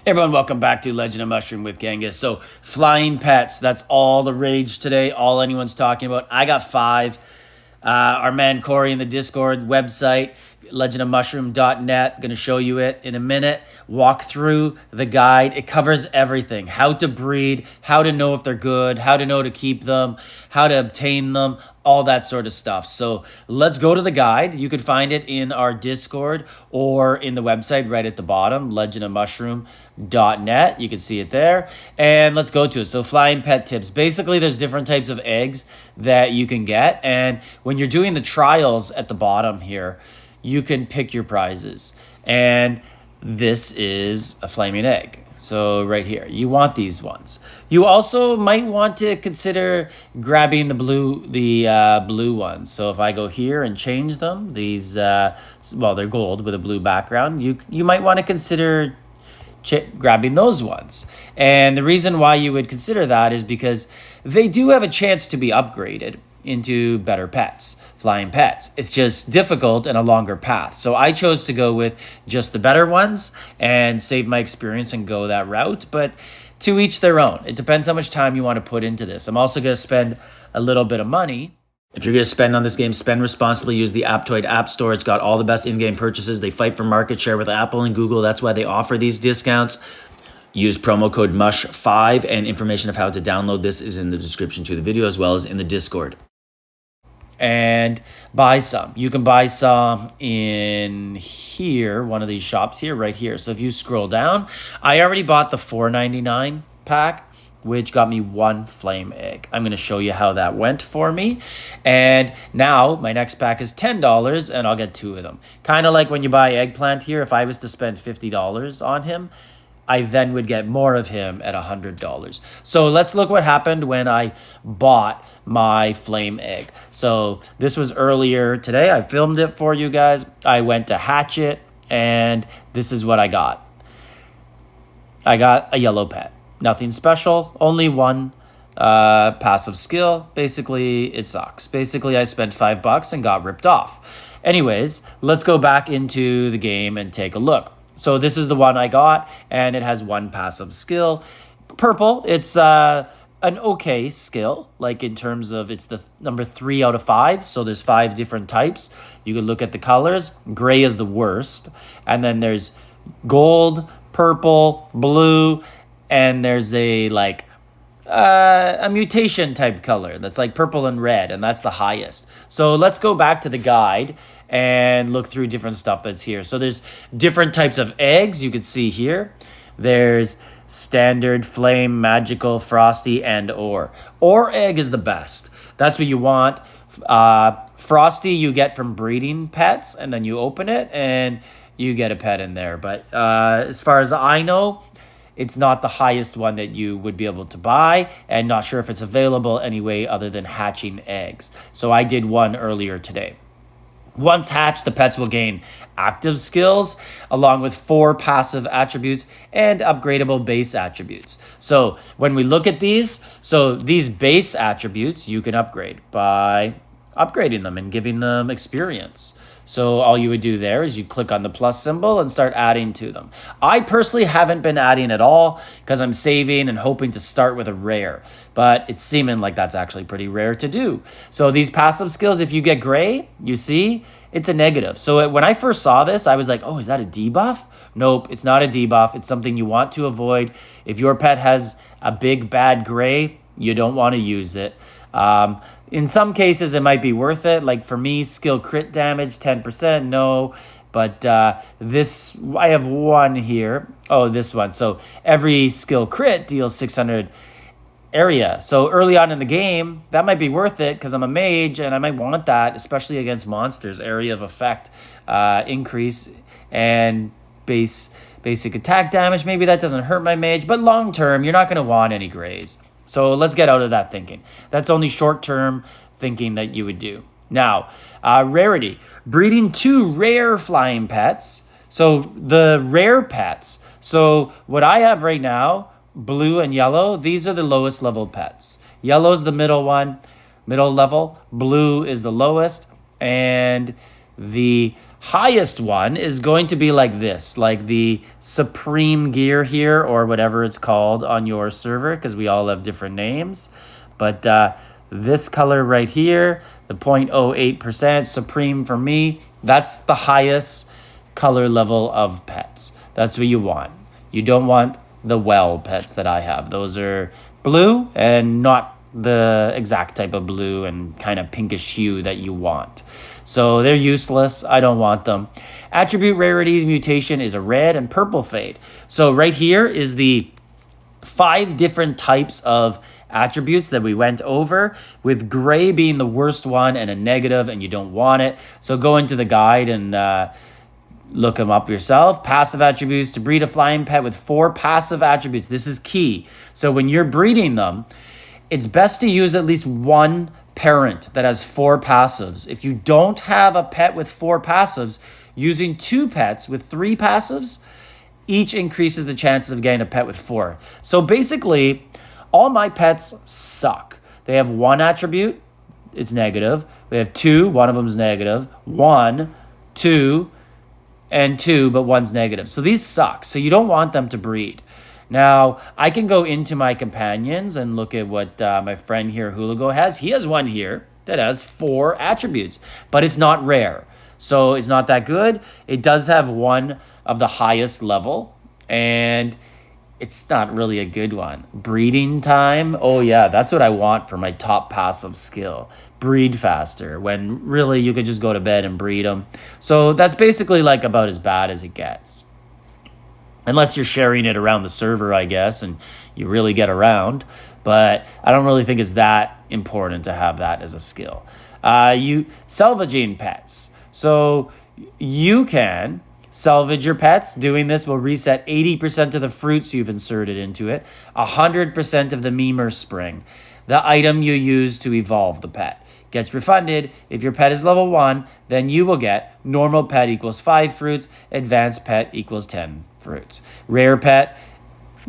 Hey everyone, welcome back to Legend of Mushroom with Genghis. So, flying pets, that's all the rage today, all anyone's talking about. I got 5. Our man Corey in the Discord website, legendofmushroom.net, going to show you it in a minute. Walk through the guide. It covers everything. How to breed, how to know if they're good, how to know to keep them, how to obtain them, all that sort of stuff. So let's go to the guide. You can find it in our Discord or in the website right at the bottom, legendofmushroom.net. You can see it there. And let's go to it. So flying pet tips. Basically, there's different types of eggs that you can get. And when you're doing the trials at the bottom here, you can pick your prizes. And this is a flaming egg. So right here, you want these ones. You also might want to consider grabbing the blue ones. So if I go here and change them, these, well, they're gold with a blue background. You might want to consider grabbing those ones. And the reason why you would consider that is because they do have a chance to be upgraded into better pets, flying pets. It's just difficult and a longer path. So I chose to go with just the better ones and save my experience and go that route. But to each their own. It depends how much time you want to put into this. I'm also going to spend a little bit of money. If you're going to spend on this game, spend responsibly. Use the Apptoid App Store. It's got all the best in-game purchases. They fight for market share with Apple and Google. That's why they offer these discounts. Use promo code MUSH5, and information of how to download this is in the description to the video as well as in the Discord. And buy some. You can buy some in here, one of these shops here, right here. So if you scroll down, I already bought the $4.99 pack, which got me 1 flame egg. I'm going to show you how that went for me. And now my next pack is $10 and I'll get 2 of them. Kind of like when you buy eggplant here, if I was to spend $50 on him, I then would get more of him at $100. So let's look what happened when I bought my flame egg. So this was earlier today. I filmed it for you guys. I went to hatch it, and this is what I got. I got a yellow pet. Nothing special, only 1 passive skill. Basically, it sucks. Basically, I spent $5 and got ripped off. Anyways, let's go back into the game and take a look. So this is the one I got, and it has 1 passive skill. Purple, it's an okay skill, like in terms of it's the number 3 out of 5. So there's 5 different types. You can look at the colors. Gray is the worst. And then there's gold, purple, blue, and there's a mutation type color that's like purple and red, and that's the highest. So let's go back to the guide and look through different stuff that's here. So there's different types of eggs you can see here. There's standard, flame, magical, frosty, and ore. Ore egg is the best. That's what you want. Frosty you get from breeding pets, and then you open it and you get a pet in there. But as far as I know, it's not the highest one that you would be able to buy, and not sure if it's available anyway other than hatching eggs. So I did one earlier today. Once hatched, the pets will gain active skills along with 4 passive attributes and upgradable base attributes. So when we look at these, so these base attributes you can upgrade by upgrading them and giving them experience. So all you would do there is you click on the plus symbol and start adding to them. I personally haven't been adding at all because I'm saving and hoping to start with a rare, but it's seeming like that's actually pretty rare to do. So these passive skills, if you get gray, you see, it's a negative. So when I first saw this, I was like, oh, is that a debuff? Nope, it's not a debuff. It's something you want to avoid. If your pet has a big bad gray, you don't want to use it. In some cases, it might be worth it. Like for me, skill crit damage, 10%, no. But this, I have 1 here. Oh, this one. So every skill crit deals 600 area. So early on in the game, that might be worth it because I'm a mage and I might want that, especially against monsters. Area of effect increase and basic attack damage. Maybe that doesn't hurt my mage, but long term, you're not going to want any grays. So let's get out of that thinking. That's only short-term thinking that you would do. Now, rarity. Breeding 2 rare flying pets. So the rare pets. So what I have right now, blue and yellow, these are the lowest level pets. Yellow's the middle one, middle level. Blue is the lowest. And The highest one is going to be like this, like the Supreme Gear here, or whatever it's called on your server, because we all have different names. But this color right here, the 0.08% Supreme for me, that's the highest color level of pets. That's what you want. You don't want the well pets that I have. Those are blue and not the exact type of blue and kind of pinkish hue that you want. So they're useless. I don't want them. Attribute rarities mutation is a red and purple fade. So right here is the 5 different types of attributes that we went over, with gray being the worst one and a negative, and you don't want it. So go into the guide and look them up yourself. Passive attributes: to breed a flying pet with 4 passive attributes. This is key. So when you're breeding them, it's best to use at least one parent that has 4 passives. If you don't have a pet with 4 passives, using 2 pets with 3 passives each increases the chances of getting a pet with 4. So basically, all my pets suck. They have 1 attribute, it's negative. They have 2, one of them is negative. 1, 2, and 2, but 1's negative. So these suck. So you don't want them to breed. Now, I can go into my companions and look at what my friend here, Hulago, has. He has one here that has 4 attributes, but it's not rare. So it's not that good. It does have one of the highest level, and it's not really a good one. Breeding time, oh yeah, that's what I want for my top passive skill. Breed faster, when really you could just go to bed and breed them. So that's basically like about as bad as it gets. Unless you're sharing it around the server, I guess, and you really get around. But I don't really think it's that important to have that as a skill. You salvaging pets. So you can salvage your pets. Doing this will reset 80% of the fruits you've inserted into it, 100% of the Memer Spring, the item you use to evolve the pet. Gets refunded. If your pet is level 1, then you will get normal pet equals 5 fruits, advanced pet equals 10 fruits. Rare pet,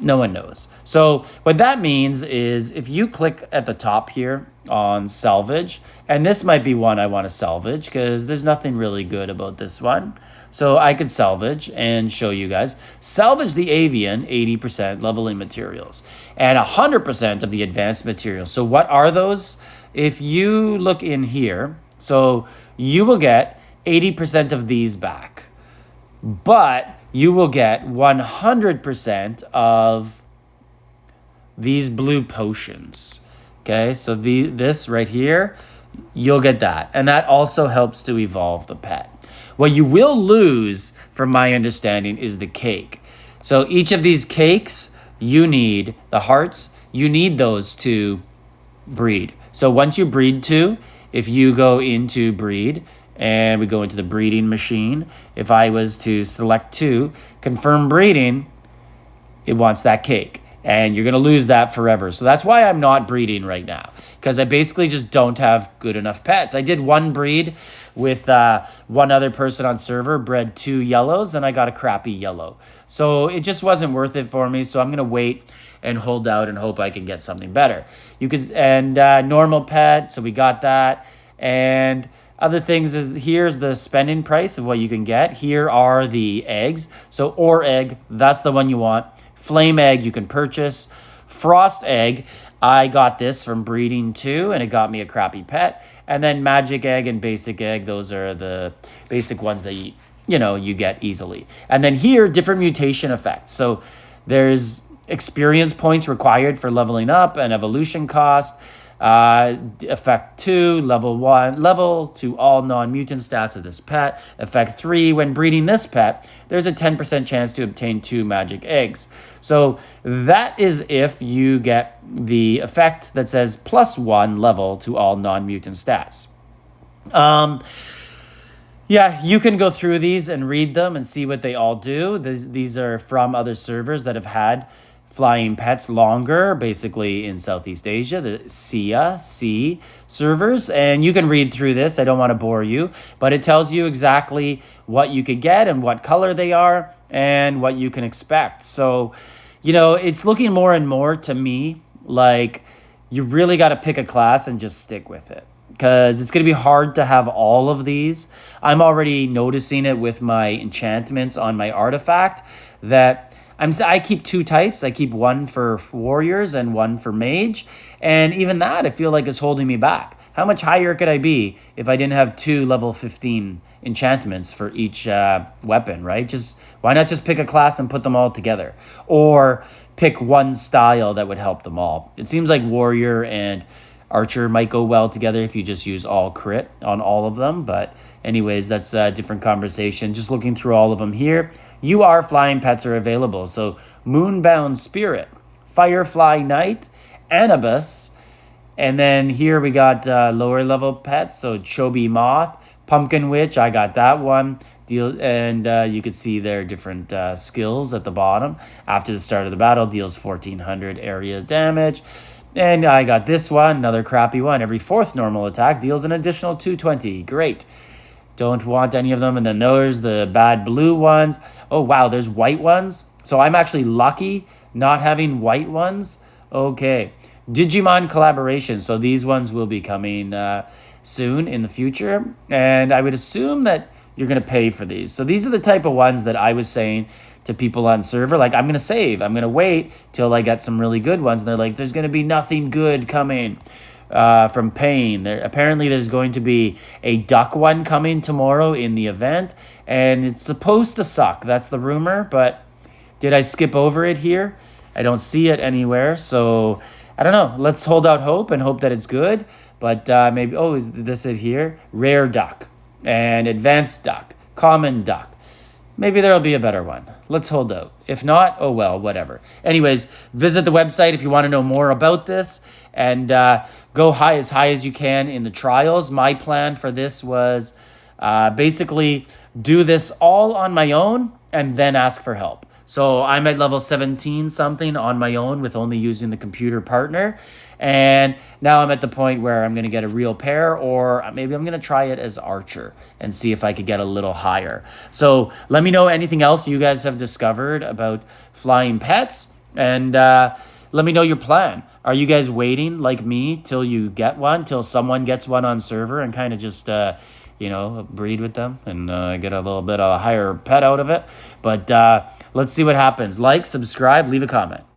no one knows. So what that means is if you click at the top here on salvage, and this might be one I want to salvage because there's nothing really good about this one. So I could salvage and show you guys. Salvage the avian 80% leveling materials and 100% of the advanced materials. So what are those? If you look in here, so you will get 80% of these back, but you will get 100% of these blue potions. Okay, so this right here, you'll get that. And that also helps to evolve the pet. What you will lose, from my understanding, is the cake. So each of these cakes, you need the hearts, you need those to breed. So once you breed 2, if you go into breed, and we go into the breeding machine, if I was to select 2, confirm breeding, it wants that cake. And you're going to lose that forever. So that's why I'm not breeding right now, because I basically just don't have good enough pets. I did one breed with one other person on server, bred 2 yellows, and I got a crappy yellow. So it just wasn't worth it for me. So I'm going to wait and hold out and hope I can get something better. You could, and normal pet, so we got that. And other things is, here's the spending price of what you can get. Here are the eggs. So ore egg, that's the one you want. Flame egg you can purchase. Frost egg, I got this from breeding 2, and it got me a crappy pet. And then magic egg and basic egg, those are the basic ones that you get easily. And then here, different mutation effects. So there's experience points required for leveling up and evolution cost. Effect 2, level 1, level to all non-mutant stats of this pet. Effect 3, when breeding this pet, there's a 10% chance to obtain 2 magic eggs. So that is if you get the effect that says +1 level to all non-mutant stats. Yeah, you can go through these and read them and see what they all do. These are from other servers that have had flying pets longer, basically in Southeast Asia, the sea servers. And you can read through this. I don't want to bore you, but it tells you exactly what you could get and what color they are and what you can expect. So, it's looking more and more to me like you really got to pick a class and just stick with it. because it's going to be hard to have all of these. I'm already noticing it with my enchantments on my artifact that I keep two types. I keep one for warriors and one for mage, and even that I feel like is holding me back. How much higher could I be if I didn't have two level 15 enchantments for each weapon, right? Just why not just pick a class and put them all together, or pick one style that would help them all? It seems like warrior and archer might go well together if you just use all crit on all of them. But anyways, that's a different conversation. Just looking through all of them here. UR flying pets are available. So Moonbound Spirit, Firefly Knight, Anubis, and then here we got lower level pets. So Chobi Moth, Pumpkin Witch, I got that one. And you could see their different skills at the bottom. After the start of the battle, deals 1400 area damage. And I got this one, another crappy one. Every fourth normal attack deals an additional 220. Great. Don't want any of them. And then there's the bad blue ones. Oh, wow, there's white ones. So I'm actually lucky not having white ones. Okay. Digimon collaboration. So these ones will be coming soon in the future. And I would assume that you're going to pay for these. So these are the type of ones that I was saying to people on server, like, I'm going to save. I'm going to wait till I get some really good ones. And they're like, there's going to be nothing good coming from Pain. Apparently, there's going to be a duck one coming tomorrow in the event. And it's supposed to suck. That's the rumor. But did I skip over it here? I don't see it anywhere. So I don't know. Let's hold out hope and hope that it's good. But maybe, oh, is this it here? Rare duck and advanced duck, common duck. Maybe there'll be a better one. Let's hold out. If not, oh well, whatever. Anyways, visit the website if you want to know more about this, and go as high as you can in the trials. My plan for this was basically do this all on my own and then ask for help. So I'm at level 17 something on my own with only using the computer partner. And now I'm at the point where I'm going to get a real pair, or maybe I'm going to try it as archer and see if I could get a little higher. So let me know anything else you guys have discovered about flying pets, and let me know your plan. Are you guys waiting like me till you get one, till someone gets one on server and kind of just breed with them and get a little bit of a higher pet out of it? But let's see what happens. Like, subscribe, leave a comment.